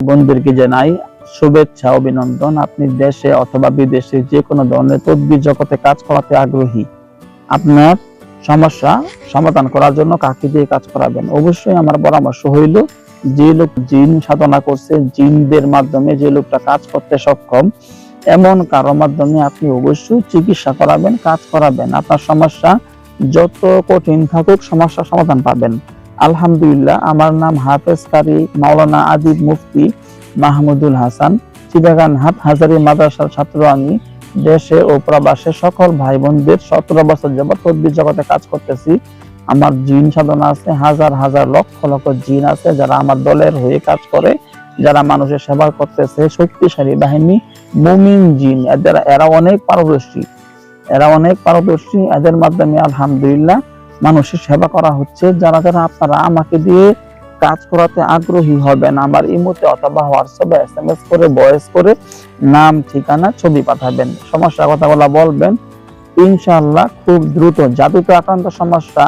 বোনদেরকে জানাই শুভেচ্ছা অভিনন্দন। আপনি দেশে অথবা বিদেশে যে কোনো ধরনের তদবির জগতে কাজ করাতে আগ্রহী, আপনার সমস্যা সমাধান করার জন্য কাকে দিয়ে কাজ করাবেন? অবশ্যই আমার পরামর্শ হইল, যে লোক জিন সাধনা করছে, জিনদের মাধ্যমে যে লোকটা কাজ করতে সক্ষম, এমন কারো মাধ্যমে আপনি অবশ্যই চিকিৎসা করাবেন, কাজ করাবেন। আপনার সমস্যা যত কঠিন থাকুক সমস্যা সমাধান পাবেন। আলহামদুলিল্লাহ, আমার নাম হাফেজ কারি মাওলানা আদিব মুফতি মাহমুদুল হাসান। চিটাগাং হাটহাজারী মাদ্রাসার ছাত্র আমি। দেশে ও প্রবাসে সকল ভাই বোনদের 17 বছর যাবত তদবির জগতে কাজ করতেছি। আমার জিন সাধনা আছে, হাজার হাজার লক্ষ লক্ষ জিন আছে যারা আমার দলের হয়ে কাজ করে, যারা মানুষের সেবা করতেছে। শক্তিশালী বাহিনী মুমিন জিন, এরা অনেক পারদর্শী, এদের মাধ্যমে আলহামদুলিল্লাহ মানুষের সেবা করা হচ্ছে। যারা যারা আপনারা আমাকে দিয়ে কাজ করাতে আগ্রহী হবেন, আমার ইমোতে অথবা হোয়াটসঅ্যাপে SMS করে, ভয়েস করে নাম, ঠিকানা, ছবি পাঠাবেন, সমস্যা কথাগুলো বলবেন। ইনশাআল্লাহ খুব দ্রুত জাদুতে আক্রান্ত সমস্যা,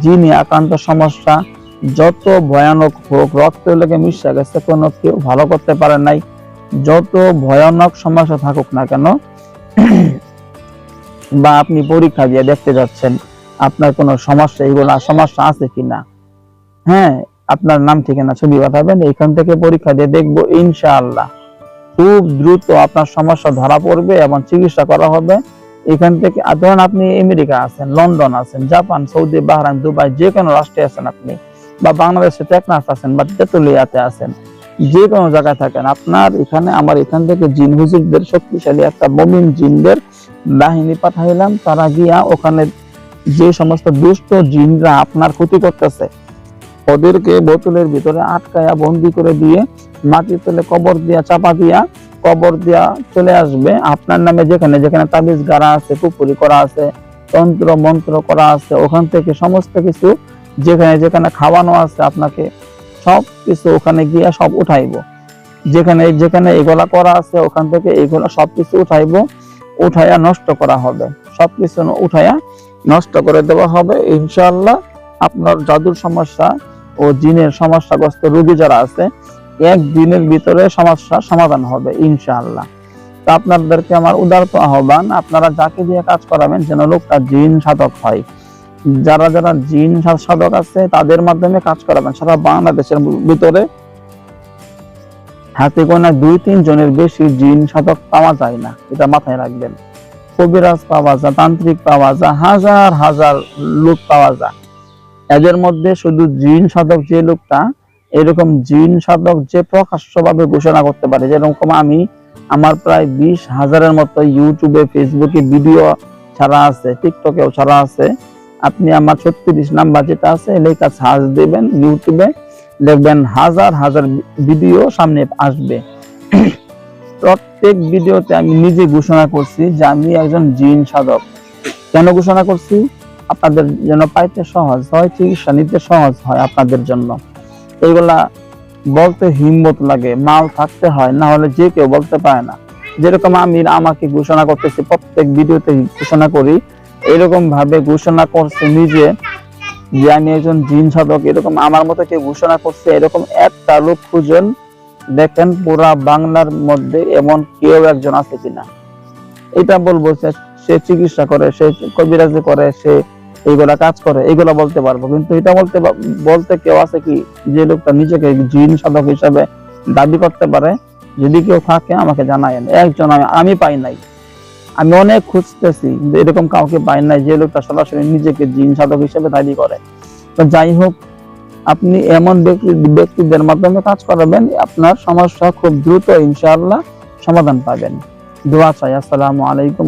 জিনে আক্রান্ত সমস্যা যত ভয়ানক হোক, রক্ত লেগে মিশে গেছে, কোনো কেউ ভালো করতে পারে নাই, যত ভয়ানক সমস্যা থাকুক না কেন, বা আপনি পরীক্ষা দিয়ে দেখতে যাচ্ছেন আপনার কোনো সমস্যা, এইগুলা সমস্যা আছে কিনা, হ্যাঁ, আপনার নাম ঠিকানা ছবি পাঠাবেন, এখান থেকে পরীক্ষা দিয়ে দেখবো ইনশাআল্লাহ খুব দ্রুত আপনার সমস্যা ধরা পড়বে এবং চিকিৎসা করা হবে। এখান থেকে ধরেন আপনি আমেরিকা আছেন, লন্ডন আছেন, জাপান, সৌদি, বাহরাইন, দুবাই, যে কোনো রাষ্ট্রে আছেন আপনি, বা বাংলাদেশে টেকনাফ আছেন, বা তেতুলিয়াতে আছেন, যে কোনো জায়গায় থাকেন, আপনার এখানে আমার এখান থেকে জিন হুজুরদের শক্তিশালী একটা মুমিন জিনদের বাহিনী পাঠাইলাম। তারা গিয়া ওখানে যে সমস্ত দুষ্ট জিনরা আপনার ক্ষতি করতেছে, ওদেরকে বোতলের ভিতরে আটকায়া বন্দি করে দিয়ে মাটির তলে কবর দিয়া, চাপা দিয়া, কবর দিয়া চলে আসবে। আপনার নামে যেখানে যেখানে তাবিজ গাড়া আছে, পুকুরি করা আছে, তন্ত্র মন্ত্র করা আছে, ওখান থেকে সমস্ত কিছু যেখানে যেখানে খাওয়ানো আছে আপনাকে, সব কিছু ওখানে গিয়া সব উঠাইবো। যেখানে যেখানে এগুলা করা আছে ওখান থেকে এগুলা সবকিছু উঠাইবো, উঠাইয়া নষ্ট করা হবে, সবকিছু উঠাইয়া নষ্ট করে দেওয়া হবে। ইনশাআল্লাহ আপনার জাদুর সমস্যা ও জিনের সমস্যাগ্রস্ত রোগী যারা আছে, একদিনের ভিতরে সমস্যা সমাধান হবে ইনশাআল্লাহ। তো আপনাদেরকে আমার উদারত আহ্বান, আপনারা যাকে দিয়ে কাজ করাবেন যেন লোকটা জিন সাধক হয়। যারা যারা জিন সাধক আছে তাদের মাধ্যমে কাজ করাবেন। সারা বাংলাদেশের ভিতরে হাতে গোনা 2-3 জনের বেশি জিন সাধক পাওয়া যায় না, এটা মাথায় রাখবেন। কবিরাজ পাওয়া যায়, তান্ত্রিক পাওয়া যায়, হাজার হাজার লোক পাওয়া যায়। এদের মধ্যে শুধু জিন সাধক যে লোকটা, এরকম জিন সাধক যে প্রকাশ্যভাবে ঘোষণা করতে পারে, যেরকম আমি, আমার প্রায় 20,000-এর মতো ইউটিউবে, ফেসবুকে ভিডিও ছাড়া আছে, টিকটকেও ছাড়া আছে। আপনি আমার 36 নাম্বার যেটা আছে লেখা সার্চ দেবেন ইউটিউবে, দেখবেন হাজার হাজার ভিডিও সামনে আসবে। প্রত্যেক ভিডিওতে আমি নিজে ঘোষণা করছি যে আমি একজন জিন সাধক। কেন ঘোষণা করছি? আপনাদের যেন পাইতে সহজ হয়, চিকিৎসা নিতে সহজ হয় আপনাদের জন্য। এইগুলা বলতে হিম্মত লাগে, মাল থাকতে হয়, না হলে যে কেউ বলতে পারে না। যেরকম আমি আমাকে ঘোষণা করতেছি, প্রত্যেক ভিডিওতে ঘোষণা করি, এরকম ভাবে ঘোষণা করছে নিজে যে আমি একজন জিন সাধক, এরকম আমার মতো কেউ ঘোষণা করছে, এরকম একটা লোক খুঁজেন, দেখেন পুরা বাংলার মধ্যে এমন কেউ একজন আছে কিনা। এটা বলবো সে চিকিৎসা করে, সে কবিরাজি করে, সে এইগুলা কাজ করে, এইগুলা বলতে পারবো। কিন্তু এটা বলতে কেউ আছে কি যে লোকটা নিজেকে জিন সাধক হিসাবে দাবি করতে পারে? যদি কেউ থাকে আমাকে জানায়েন। একজন আমি পাই নাই, আমি অনেক খুঁজতেছি, এরকম কাউকে পাই নাই যে লোকটা সরাসরি নিজেকে জিন সাধক হিসেবে দাবি করে। তো যাই হোক, আপনি এমন ব্যক্তিদের মাধ্যমে কাজ করাবেন, আপনার সমস্যা খুব দ্রুত ইনশাআল্লাহ সমাধান পাবেন। দোয়া চাই। আসসালামু আলাইকুম।